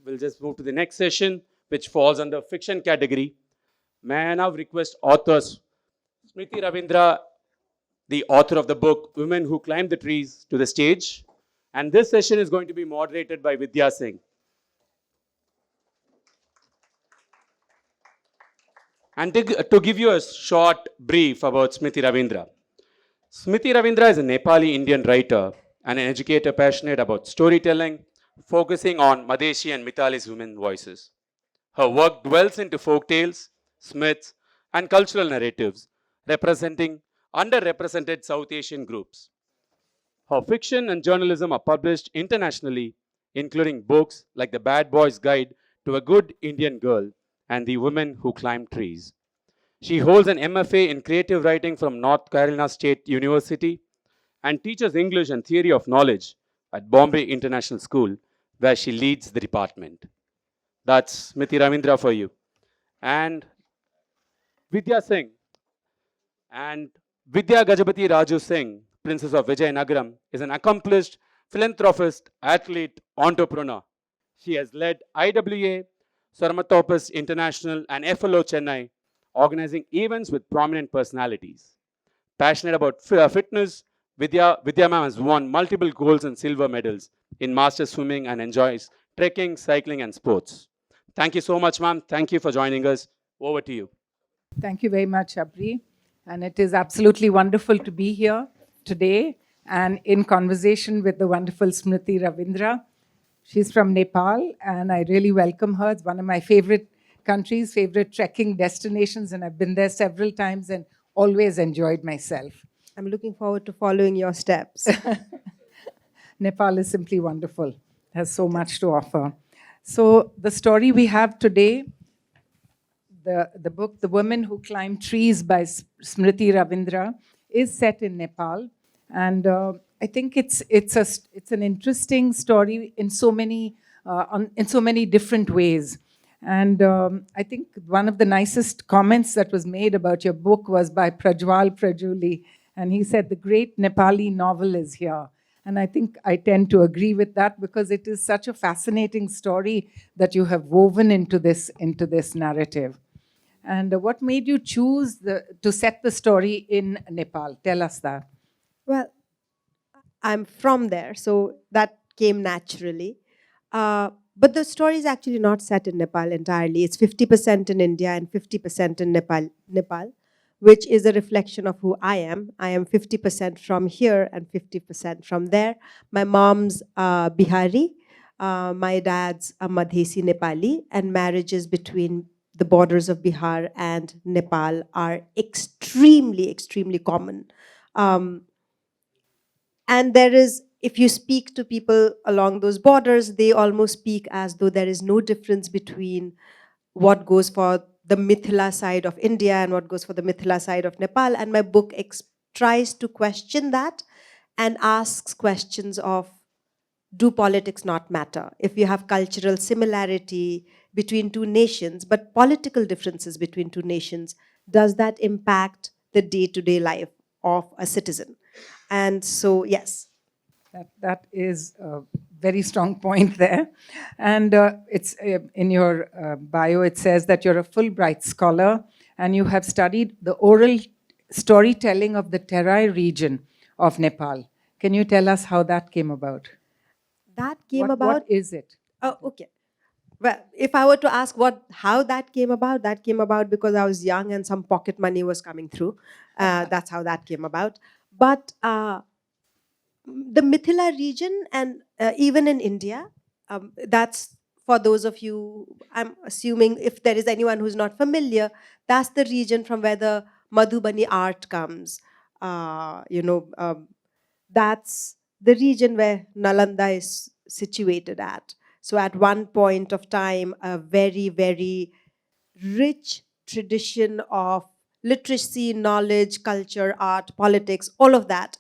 we'll just move to the next session, which falls under fiction category. May I now request authors Smriti Ravindra, the author of the book Women Who Climbed the Trees, to the stage. And this session is going to be moderated by Vidya Singh. And to give you a short brief about Smriti Ravindra. Smriti Ravindra is a Nepali Indian writer and an educator passionate about storytelling, focusing on Madheshi and Mithalis women voices. Her work dwells into folk tales, myths, and cultural narratives representing underrepresented South Asian groups. Her fiction and journalism are published internationally, including books like The Bad Boy's Guide to a Good Indian Girl and The Women Who Climb Trees. She holds an MFA in creative writing from North Carolina State University and teaches English and theory of knowledge at Bombay International School, where she leads the department. That's Smriti Ravindra for you. And Vidya Singh. And Vidya Gajapati Raju Singh, Princess of Vijayanagaram, is an accomplished philanthropist, athlete, entrepreneur. She has led IWA, Sarmatopus International, and FLO Chennai, organizing events with prominent personalities. Passionate about fitness, Vidya ma'am has won multiple golds and silver medals in master swimming and enjoys trekking, cycling, and sports. Thank you so much, ma'am. Thank you for joining us. Over to you. Thank you very much, Abri. And it is absolutely wonderful to be here today and in conversation with the wonderful Smriti Ravindra. She's from Nepal, and I really welcome her. It's one of my favorite countries, favorite trekking destinations, and I've been there several times and always enjoyed myself. I'm looking forward to following your steps. Nepal is simply wonderful, has so much to offer. So the story we have today, the book The Women Who Climb Trees by Smriti Ravindra, is set in Nepal. And I think it's an interesting story in so many different ways. And I think one of the nicest comments that was made about your book was by Prajwal Prajuli. And he said, the great Nepali novel is here. And I think I tend to agree with that because it is such a fascinating story that you have woven into this narrative. And what made you choose to set the story in Nepal? Tell us that. Well, I'm from there, so that came naturally. But the story is actually not set in Nepal entirely. It's 50% in India and 50% in Nepal, which is a reflection of who I am. I am 50% from here and 50% from there. My mom's Bihari, my dad's Madhesi Nepali, and marriages between the borders of Bihar and Nepal are extremely, extremely common. And there is, if you speak to people along those borders, they almost speak as though there is no difference between what goes for the Mithila side of India and what goes for the Mithila side of Nepal. And my book tries to question that and asks questions of, do politics not matter? If you have cultural similarity between two nations, but political differences between two nations, does that impact the day-to-day life of a citizen? And so, yes. That is a very strong point there. And it's in your bio, it says that you're a Fulbright scholar and you have studied the oral storytelling of the Terai region of Nepal. Can you tell us how that came about? That came about... What is it? Oh, okay. Well, if I were to ask how that came about because I was young and some pocket money was coming through. That's how that came about. But the Mithila region, and even in India, that's for those of you, I'm assuming if there is anyone who's not familiar, that's the region from where the Madhubani art comes. That's the region where Nalanda is situated at. So at one point of time, a very, very rich tradition of literacy, knowledge, culture, art, politics, all of that.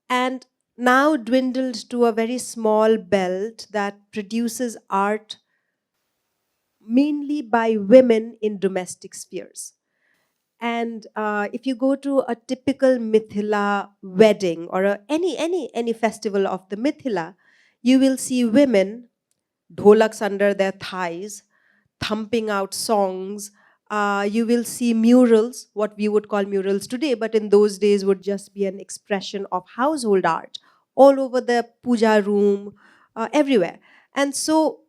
And now dwindled to a very small belt that produces art mainly by women in domestic spheres. And if you go to a typical Mithila wedding or any festival of the Mithila, you will see women dholaks under their thighs, thumping out songs. You will see murals, what we would call murals today, but in those days would just be an expression of household art all over the puja room, everywhere. And so,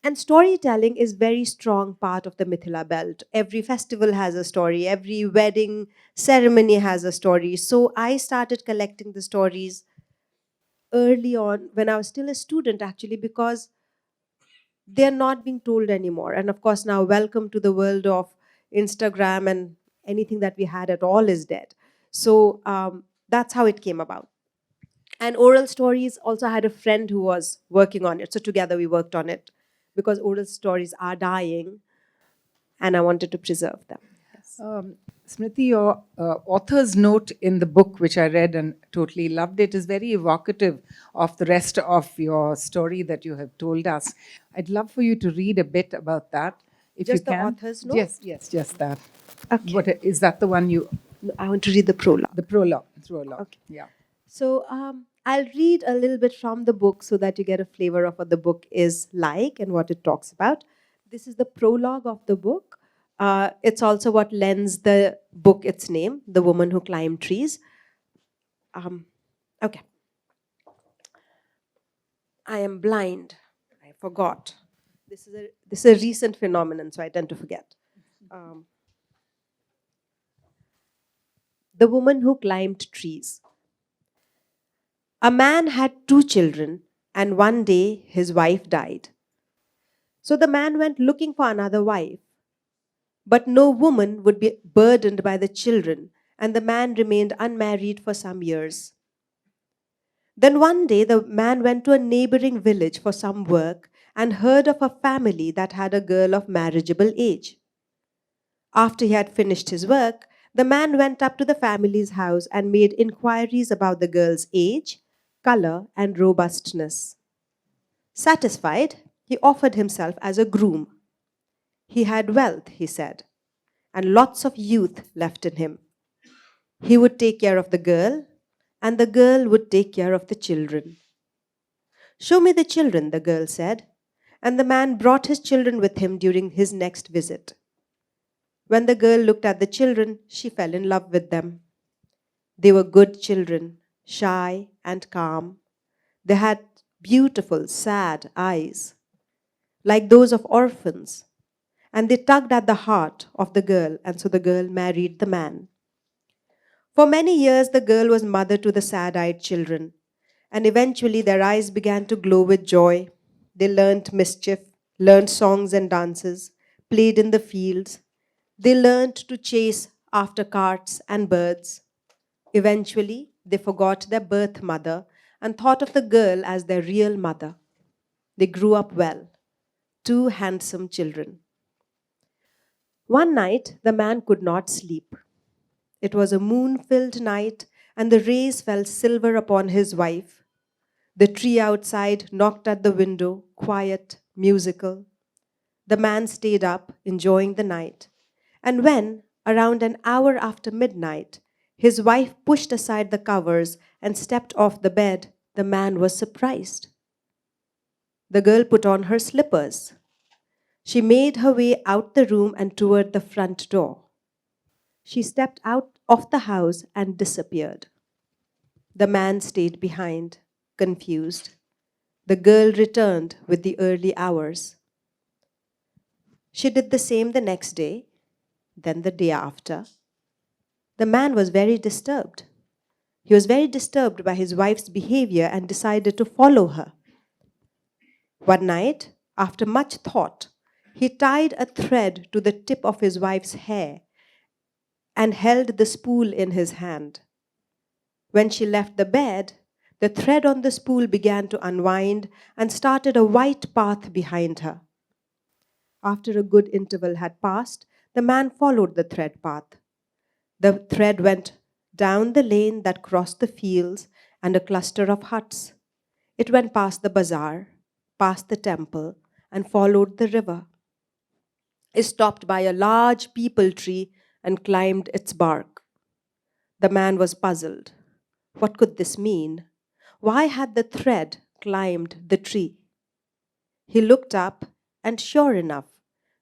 and storytelling is very strong part of the Mithila belt. Every festival has a story, every wedding ceremony has a story. So I started collecting the stories early on when I was still a student, actually, because they're not being told anymore. And of course, now welcome to the world of Instagram, and anything that we had at all is dead. So that's how it came about. And oral stories, also I had a friend who was working on it. So together we worked on it because oral stories are dying and I wanted to preserve them. Yes. Smriti, your author's note in the book, which I read and totally loved it, is very evocative of the rest of your story that you have told us. I'd love for you to read a bit about that, if Just you the can. author's note? Yes, yes, just that. Okay. What is that? The one you? No, I want to read the prologue. The prologue. Okay. Yeah. So I'll read a little bit from the book so that you get a flavor of what the book is like and what it talks about. This is the prologue of the book. It's also what lends the book its name, The Woman Who Climbed Trees. Okay. I am blind. I forgot. This is a recent phenomenon, so I tend to forget. The Woman Who Climbed Trees. A man had 2 children, and one day his wife died. So the man went looking for another wife. But no woman would be burdened by the children, and the man remained unmarried for some years. Then one day the man went to a neighboring village for some work and heard of a family that had a girl of marriageable age. After he had finished his work, the man went up to the family's house and made inquiries about the girl's age, color, and robustness. Satisfied, he offered himself as a groom. He had wealth, he said, and lots of youth left in him. He would take care of the girl, and the girl would take care of the children. Show me the children, the girl said, and the man brought his children with him during his next visit. When the girl looked at the children, she fell in love with them. They were good children, shy and calm. They had beautiful, sad eyes, like those of orphans, and they tugged at the heart of the girl, and so the girl married the man. For many years, the girl was mother to the sad-eyed children, and eventually their eyes began to glow with joy. They learned mischief, learned songs and dances, played in the fields. They learned to chase after carts and birds. Eventually, they forgot their birth mother and thought of the girl as their real mother. They grew up well, 2 handsome children. One night, the man could not sleep. It was a moon-filled night, and the rays fell silver upon his wife. The tree outside knocked at the window, quiet, musical. The man stayed up, enjoying the night. And when, around an hour after midnight, his wife pushed aside the covers and stepped off the bed, the man was surprised. The girl put on her slippers. She made her way out the room and toward the front door. She stepped out of the house and disappeared. The man stayed behind, confused. The girl returned with the early hours. She did the same the next day, then the day after. The man was very disturbed. He was very disturbed by his wife's behavior and decided to follow her. One night, after much thought, he tied a thread to the tip of his wife's hair and held the spool in his hand. When she left the bed, the thread on the spool began to unwind and started a white path behind her. After a good interval had passed, the man followed the thread path. The thread went down the lane that crossed the fields and a cluster of huts. It went past the bazaar, past the temple, and followed the river. It stopped by a large peepal tree and climbed its bark. The man was puzzled. What could this mean? Why had the thread climbed the tree? He looked up, and sure enough,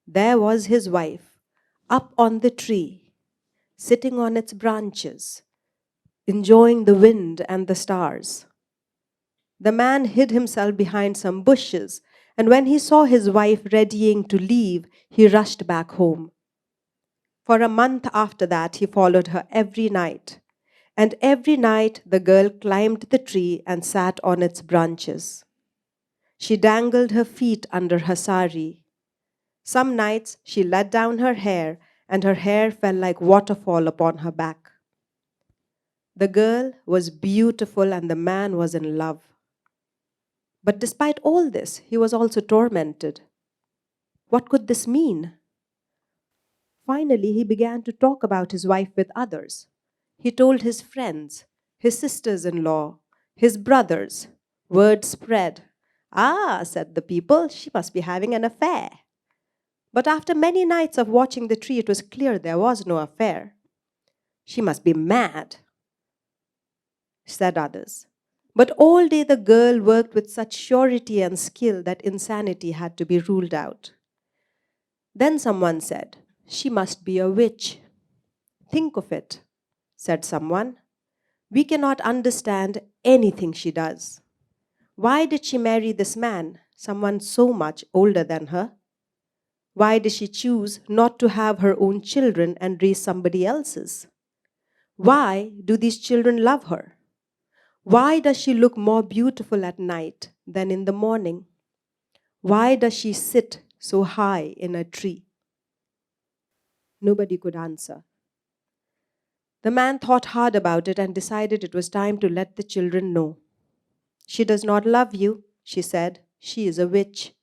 there was his wife, up on the tree, sitting on its branches, enjoying the wind and the stars. The man hid himself behind some bushes, and when he saw his wife readying to leave, he rushed back home. For a month after that, he followed her every night. And every night, the girl climbed the tree and sat on its branches. She dangled her feet under her sari. Some nights, she let down her hair, and her hair fell like waterfall upon her back. The girl was beautiful, and the man was in love. But despite all this, he was also tormented. What could this mean? Finally, he began to talk about his wife with others. He told his friends, his sisters in law, his brothers. Word spread. Ah, said the people, she must be having an affair. But after many nights of watching the tree, it was clear there was no affair. She must be mad, said others. But all day the girl worked with such surety and skill that insanity had to be ruled out. Then someone said, she must be a witch. Think of it, said someone. We cannot understand anything she does. Why did she marry this man, someone so much older than her? Why did she choose not to have her own children and raise somebody else's? Why do these children love her? Why does she look more beautiful at night than in the morning? Why does she sit so high in a tree? Nobody could answer. The man thought hard about it and decided it was time to let the children know. She does not love you, she said. She is a witch.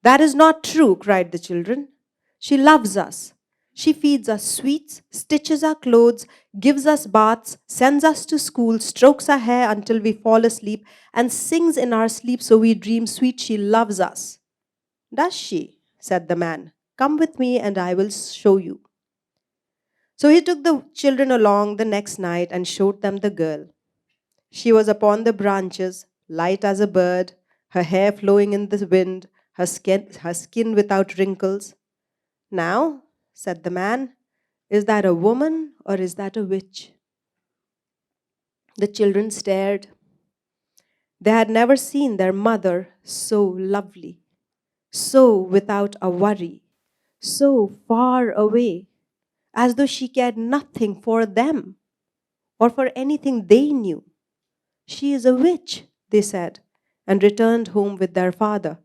That is not true, cried the children. She loves us. She feeds us sweets, stitches our clothes, gives us baths, sends us to school, strokes our hair until we fall asleep, and sings in our sleep so we dream sweet. She loves us. Does she? Said the man. Come with me and I will show you. So he took the children along the next night and showed them the girl. She was upon the branches, light as a bird, her hair flowing in the wind, her skin without wrinkles. Now, said the man, is that a woman or is that a witch? The children stared. They had never seen their mother so lovely, so without a worry, so far away, as though she cared nothing for them or for anything they knew. She is a witch, they said, and returned home with their father.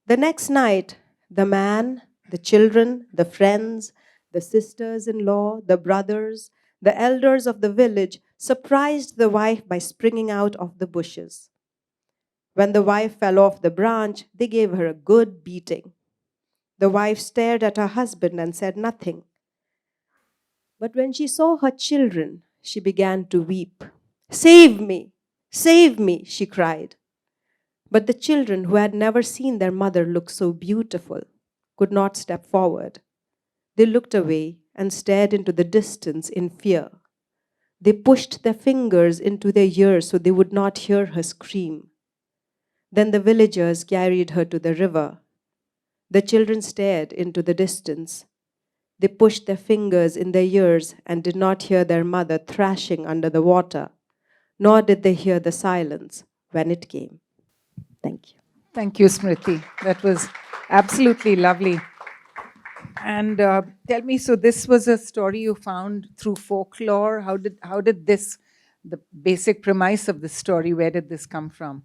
The next night, the man, the children, the friends, the sisters-in-law, the brothers, the elders of the village surprised the wife by springing out of the bushes. When the wife fell off the branch, they gave her a good beating. The wife stared at her husband and said nothing. But when she saw her children, she began to weep. Save me, she cried. But the children, who had never seen their mother look so beautiful, could not step forward. They looked away and stared into the distance in fear. They pushed their fingers into their ears so they would not hear her scream. Then the villagers carried her to the river. The children stared into the distance. They pushed their fingers in their ears and did not hear their mother thrashing under the water, nor did they hear the silence when it came. Thank you. Thank you, Smriti. That was absolutely lovely. And tell me, so this was a story you found through folklore. How did this, the basic premise of the story, where did this come from?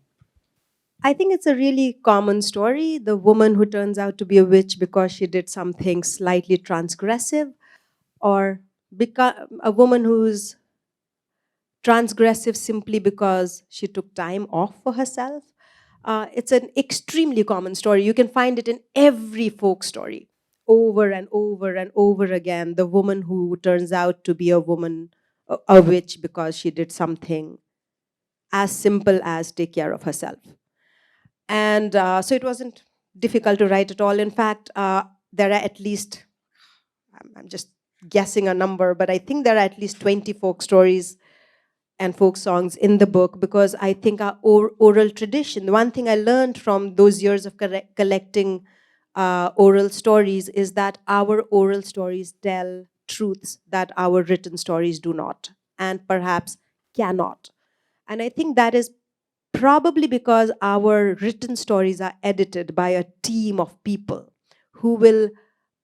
I think it's a really common story. The woman who turns out to be a witch because she did something slightly transgressive, or a woman who's transgressive simply because she took time off for herself. It's an extremely common story. You can find it in every folk story, over and over and over again. The woman who turns out to be a woman, a witch, because she did something as simple as take care of herself. And so it wasn't difficult to write at all. In fact, there are at least, I'm just guessing a number, but I think there are at least 20 folk stories and folk songs in the book, because I think our oral tradition, the one thing I learned from those years of collecting oral stories is that our oral stories tell truths that our written stories do not, and perhaps cannot. And I think that is probably because our written stories are edited by a team of people who will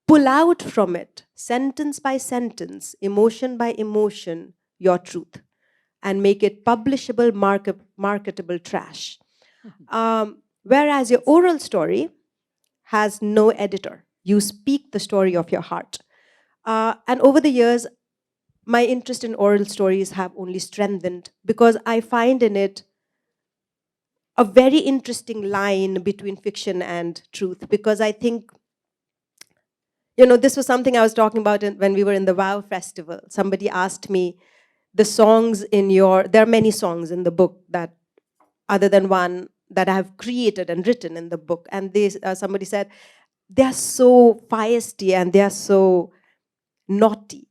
pull out from it, sentence by sentence, emotion by emotion, your truth, and make it publishable, marketable trash. Whereas your oral story has no editor. You speak the story of your heart. And over the years, my interest in oral stories have only strengthened, because I find in it a very interesting line between fiction and truth. Because I think, this was something I was talking about when we were in the WOW festival. Somebody asked me, there are many songs in the book that, other than one that I have created and written in the book. And somebody said, they are so feisty and they are so naughty.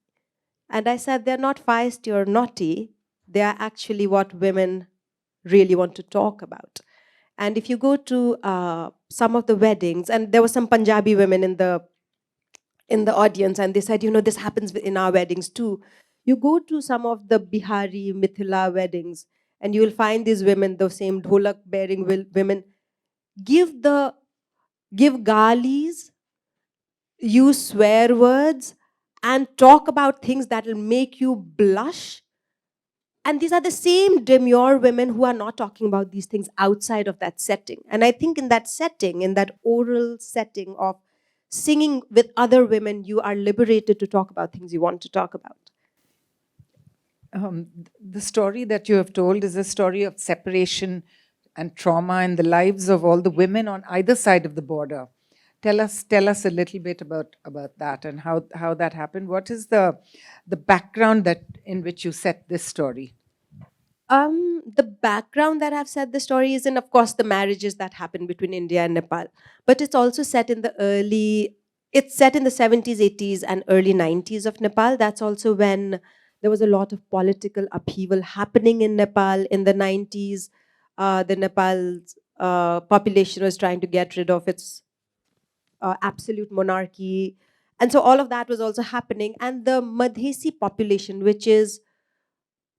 And I said, they're not feisty or naughty. They are actually what women really want to talk about. And if you go to some of the weddings, and there were some Punjabi women in the audience, and they said, this happens in our weddings too. You go to some of the Bihari, Mithila weddings, and you will find these women, the same dholak bearing women, give galis, use swear words, and talk about things that will make you blush. And these are the same demure women who are not talking about these things outside of that setting. And I think in that setting, in that oral setting of singing with other women, you are liberated to talk about things you want to talk about. The story that you have told is a story of separation and trauma in the lives of all the women on either side of the border. Tell us a little bit about that and how that happened. What is the background in which you set this story? The background that I've said the story is in, of course, the marriages that happened between India and Nepal. But it's also set in it's set in the 70s, 80s, and early 90s of Nepal. That's also when there was a lot of political upheaval happening in Nepal in the 90s. The Nepal's population was trying to get rid of its absolute monarchy. And so all of that was also happening. And the Madhesi population, which is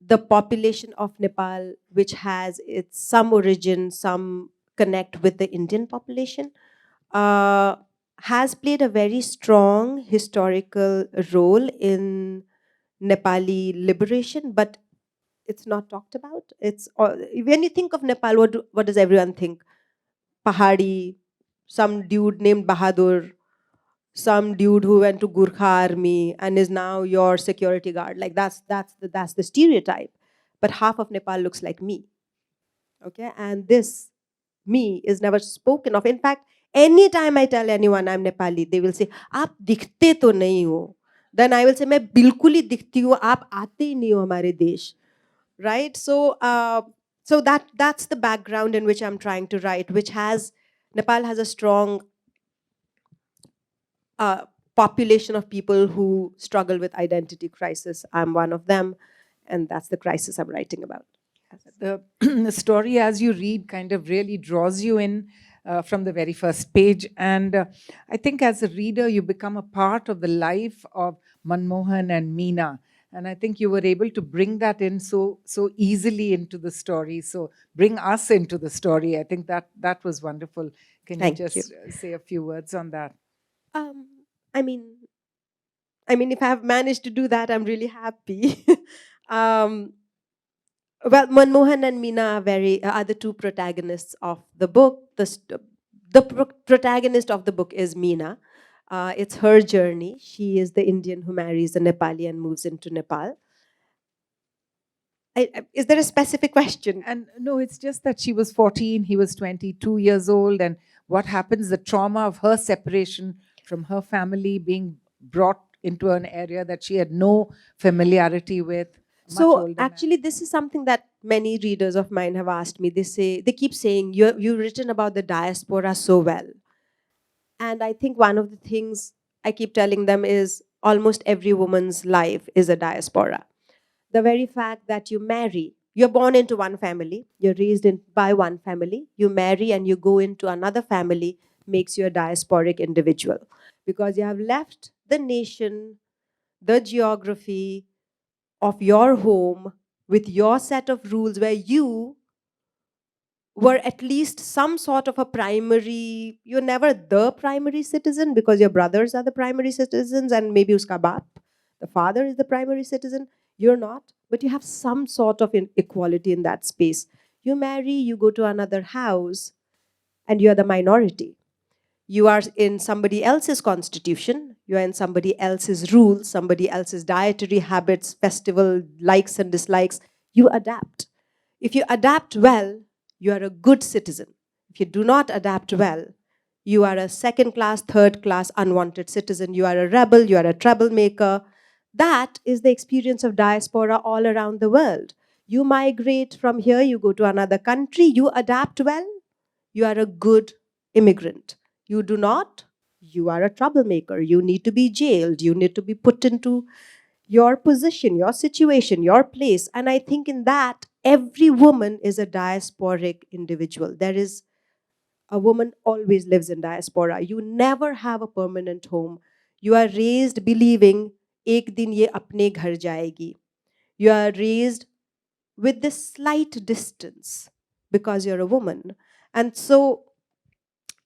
the population of Nepal, which has some origin, some connect with the Indian population, has played a very strong historical role in Nepali liberation, but it's not talked about. When you think of Nepal, what does everyone think? Pahadi, some dude named Bahadur, some dude who went to Gurkha army and is now your security guard. Like that's the stereotype. But half of Nepal looks like me. Okay, and this me is never spoken of. In fact, anytime I tell anyone I'm Nepali, they will say, "आप दिखते तो नहीं हो." Then I will say, "मैं बिल्कुल ही दिखती हूँ, आप आते ही नहीं हो हमारे देश." Right? So that's the background in which I'm trying to write, which has Nepal has a strong population of people who struggle with identity crisis. I'm one of them, and that's the crisis I'm writing about. The story, as you read, kind of really draws you in from the very first page. And I think as a reader, you become a part of the life of Manmohan and Meena. And I think you were able to bring that in so easily into the story. So bring us into the story. I think that was wonderful. Can Thank you just say a few words on that? I mean, if I've managed to do that, I'm really happy. Well, Manmohan and Meena are the two protagonists of the book. The protagonist of the book is Meena. It's her journey. She is the Indian who marries a Nepali and moves into Nepal. Is there a specific question? And no, it's just that she was 14, he was 22 years old, and what happens, the trauma of her separation from her family, being brought into an area that she had no familiarity with. So actually, this is something that many readers of mine have asked me. They keep saying, you've written about the diaspora so well. And I think one of the things I keep telling them is almost every woman's life is a diaspora. the very fact that you marry, you're born into one family, you're raised by one family, you marry and you go into another family, makes you a diasporic individual. Because you have left the nation, the geography of your home with your set of rules where you were at least some sort of a primary, you're never the primary citizen because your brothers are the primary citizens and maybe uska baap, the father is the primary citizen. You're not, but you have some sort of equality in that space. You marry, you go to another house, and you're the minority. You are in somebody else's constitution, you are in somebody else's rules, somebody else's dietary habits, festival likes and dislikes. You adapt. If you adapt well, you are a good citizen. If you do not adapt well, you are a second class, third class, unwanted citizen. You are a rebel, you are a troublemaker. That is the experience of diaspora all around the world. You migrate from here, you go to another country, you adapt well, you are a good immigrant. You do not, you are a troublemaker. You need to be jailed, you need to be put into your position, your situation, your place. And I think in that, every woman is a diasporic individual. There is a woman always lives in diaspora. You never have a permanent home. You are raised believing, ek din ye apne ghar jayegi. You are raised with this slight distance because you're a woman. And so,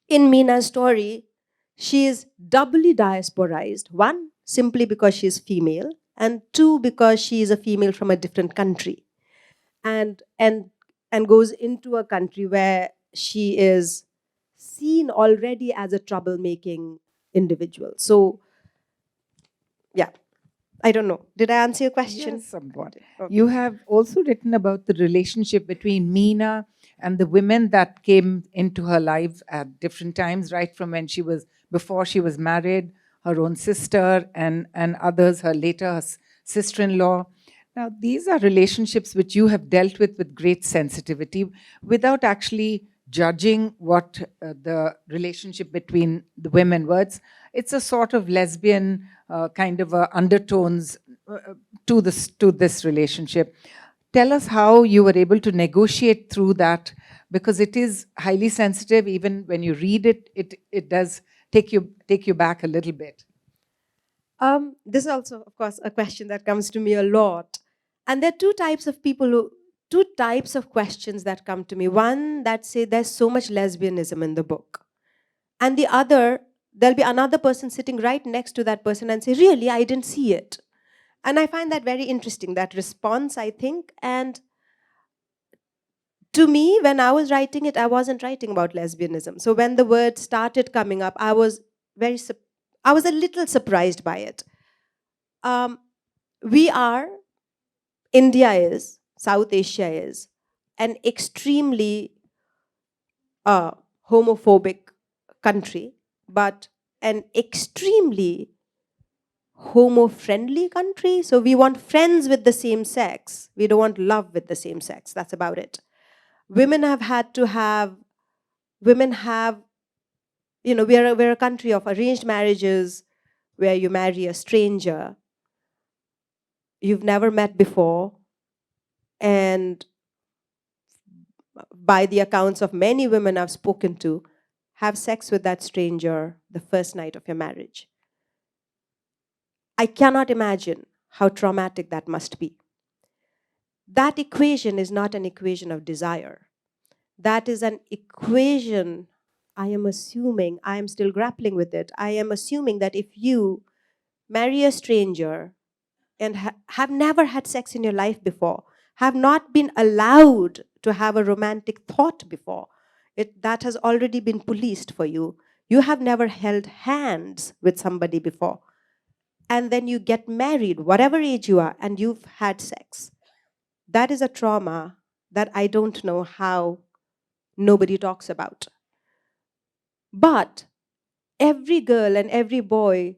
in Meena's story, she is doubly diasporized. One, simply because she is female, and two, because she is a female from a different country. And goes into a country where she is seen already as a troublemaking individual. So, yeah, I don't know. Did I answer your question? Yes, somewhat. Okay. You have also written about the relationship between Meena and the women that came into her life at different times, right from when she was, before she was married, her own sister and others, her later sister-in-law. Now, these are relationships which you have dealt with great sensitivity without actually judging what the relationship between the women was. It's a sort of lesbian kind of undertones to this relationship. Tell us how you were able to negotiate through that, because it is highly sensitive. Even when you read it, it does take you back a little bit. This is also, of course, a question that comes to me a lot. And there are two types of questions that come to me. One that say there's so much lesbianism in the book. And the other, there'll be another person sitting right next to that person and say, really, I didn't see it. And I find that very interesting, that response, I think. And to me, when I was writing it, I wasn't writing about lesbianism. So when the word started coming up, I was a little surprised by it. India is, South Asia is, an extremely homophobic country, but an extremely homo-friendly country. So we want friends with the same sex. We don't want love with the same sex. That's about it. Women have, we're a country of arranged marriages where you marry a stranger you've never met before, and by the accounts of many women I've spoken to, have sex with that stranger the first night of your marriage. I cannot imagine how traumatic that must be. That equation is not an equation of desire. That is an equation, I am assuming, I am still grappling with it, I am assuming that if you marry a stranger and have never had sex in your life before, have not been allowed to have a romantic thought before, that has already been policed for you. You have never held hands with somebody before. And then you get married, whatever age you are, and you've had sex. That is a trauma that I don't know how nobody talks about. But every girl and every boy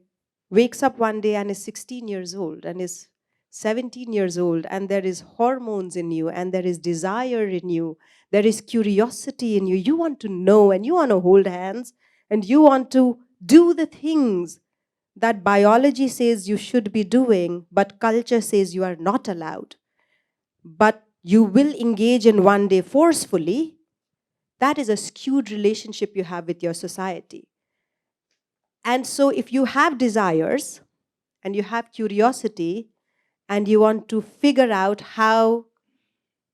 wakes up one day and is 16 years old and is 17 years old, and there is hormones in you, and there is desire in you, there is curiosity in you. You want to know, and you want to hold hands, and you want to do the things that biology says you should be doing, but culture says you are not allowed. but you will engage in one day forcefully, that is a skewed relationship you have with your society. And so, if you have desires and you have curiosity and you want to figure out how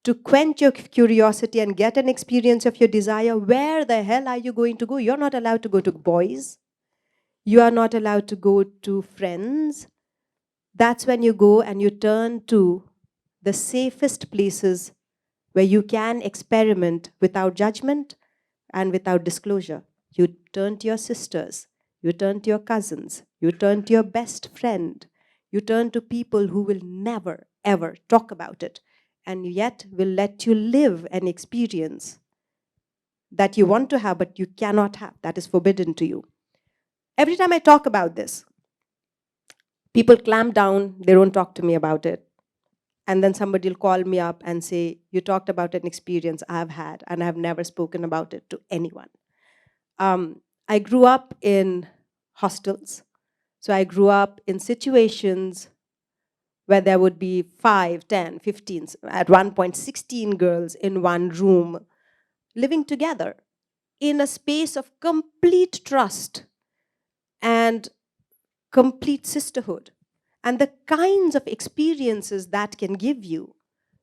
to quench your curiosity and get an experience of your desire, where the hell are you going to go? You're not allowed to go to boys. You are not allowed to go to friends. That's when you go and you turn to the safest places where you can experiment without judgment and without disclosure. You turn to your sisters, you turn to your cousins, you turn to your best friend, you turn to people who will never, ever talk about it, and yet will let you live an experience that you want to have but you cannot have, that is forbidden to you. Every time I talk about this, people clamp down, they don't talk to me about it. And then somebody will call me up and say, you talked about an experience I've had, and I've never spoken about it to anyone. I grew up in hostels. So I grew up in situations where there would be 5, 10, 15, at one point 16 girls in one room living together in a space of complete trust and complete sisterhood. And the kinds of experiences that can give you,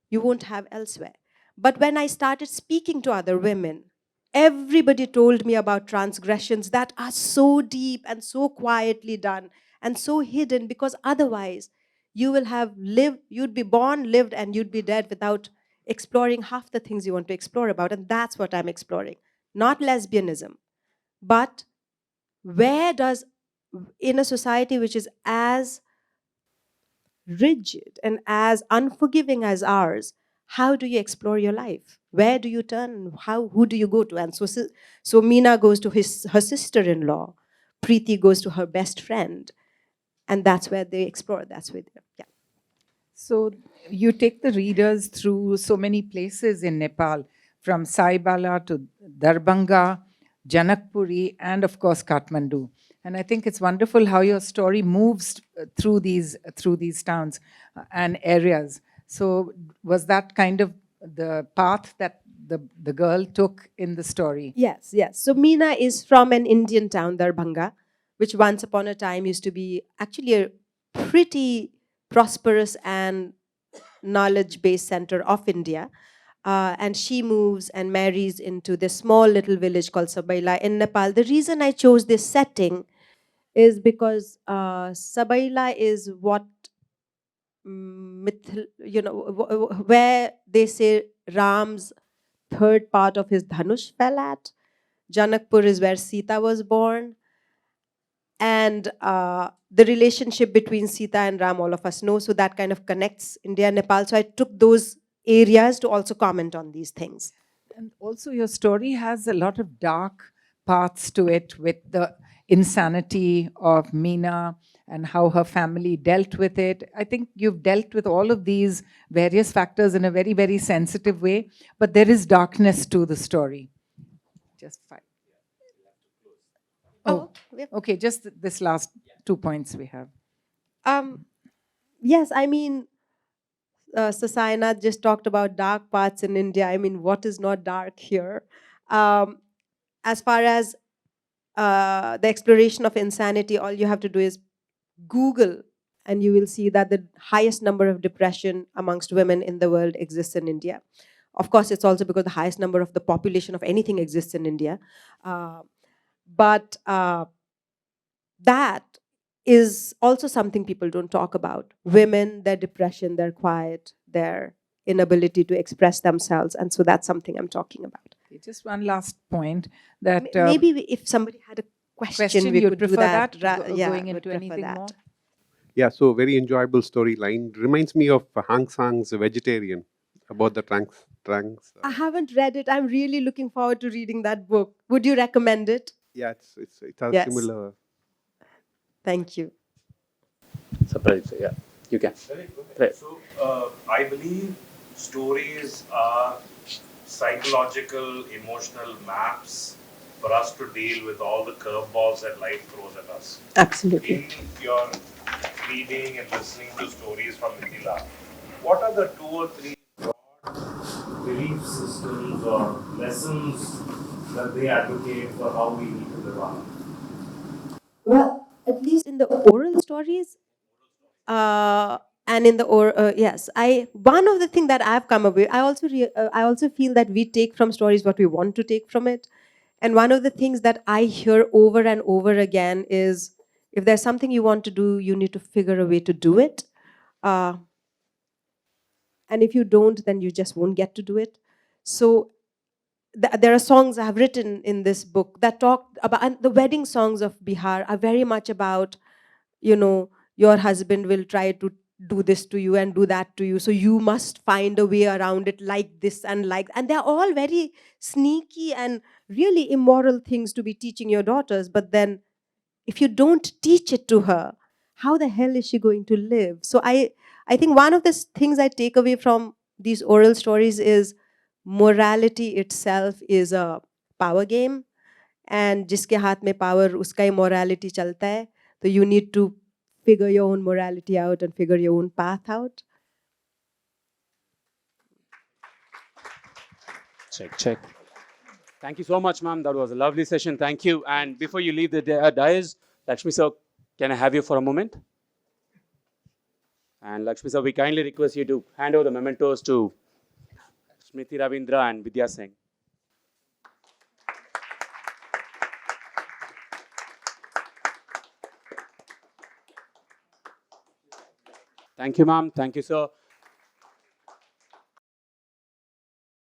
you won't have elsewhere. But when I started speaking to other women, everybody told me about transgressions that are so deep and so quietly done and so hidden, because otherwise you will have lived, you'd be born, lived, and you'd be dead without exploring half the things you want to explore about. And that's what I'm exploring. Not lesbianism, but where does, in a society which is as rigid and as unforgiving as ours, how do you explore your life? Where do you turn? Who do you go to? And so Meena goes to her sister-in-law. Preeti goes to her best friend. And that's where they explore. That's where they, yeah. So you take the readers through so many places in Nepal, from Saibala to Darbhanga, Janakpuri, and of course Kathmandu. And I think it's wonderful how your story moves through these towns and areas. So was that kind of the path that the girl took in the story? Yes, yes. So Meena is from an Indian town, Darbhanga, which once upon a time used to be actually a pretty prosperous and knowledge-based center of India. And she moves and marries into this small little village called Sabaila in Nepal. The reason I chose this setting is because Sabaila is what where they say Ram's third part of his Dhanush fell at. Janakpur is where Sita was born. And the relationship between Sita and Ram, all of us know. So that kind of connects India and Nepal. So I took those areas to also comment on these things. And also, your story has a lot of dark parts to it, with the insanity of Meena and how her family dealt with it. I think you've dealt with all of these various factors in a very, very sensitive way, but there is darkness to the story. Just 5. Oh, okay, just this last 2 points we have. Yes, I mean, Sasainath just talked about dark parts in India. I mean, what is not dark here? As far as the exploration of insanity, all you have to do is Google, and you will see that the highest number of depression amongst women in the world exists in India. Of course, it's also because the highest number of the population of anything exists in India. But that is also something people don't talk about. Women, their depression, their quiet, their inability to express themselves. And so that's something I'm talking about. Okay, just one last point that maybe if somebody had a question we you'd could prefer do that. going would into prefer anything that. more? Yeah, so very enjoyable storyline. Reminds me of Hang Sang's Vegetarian, about the trans. I haven't read it. I'm really looking forward to reading that book. Would you recommend it? Yeah, it has Yes. similar. Thank you. Surprise, yeah. You can. Right. So, I believe stories are psychological, emotional maps for us to deal with all the curveballs that life throws at us. Absolutely. In your reading and listening to stories from Mithila, what are the 2 or 3 belief systems or lessons that they advocate for how we need to live our life? Well, at least in the oral stories, and in the yes, I one of the thing that I've come up with, I also feel that we take from stories what we want to take from it, and one of the things that I hear over and over again is, if there's something you want to do, you need to figure a way to do it, uh, and if you don't, then you just won't get to do it. So there are songs I have written in this book that talk about, and the wedding songs of Bihar are very much about, you know, your husband will try to do this to you and do that to you, so you must find a way around it, like this and like, and they're all very sneaky and really immoral things to be teaching your daughters. But then if you don't teach it to her, how the hell is she going to live? So I think one of the things I take away from these oral stories is morality itself is a power game, and जिसके हाथ में power उसका ही morality चलता है. So you need to figure your own morality out and figure your own path out. Check, check. Thank you so much, ma'am. That was a lovely session. Thank you. And before you leave the dais, Lakshmi sir, can I have you for a moment? And Lakshmi sir, we kindly request you to hand over the mementos to Smriti Ravindra and Vidya Singh. Thank you, ma'am. Thank you, sir.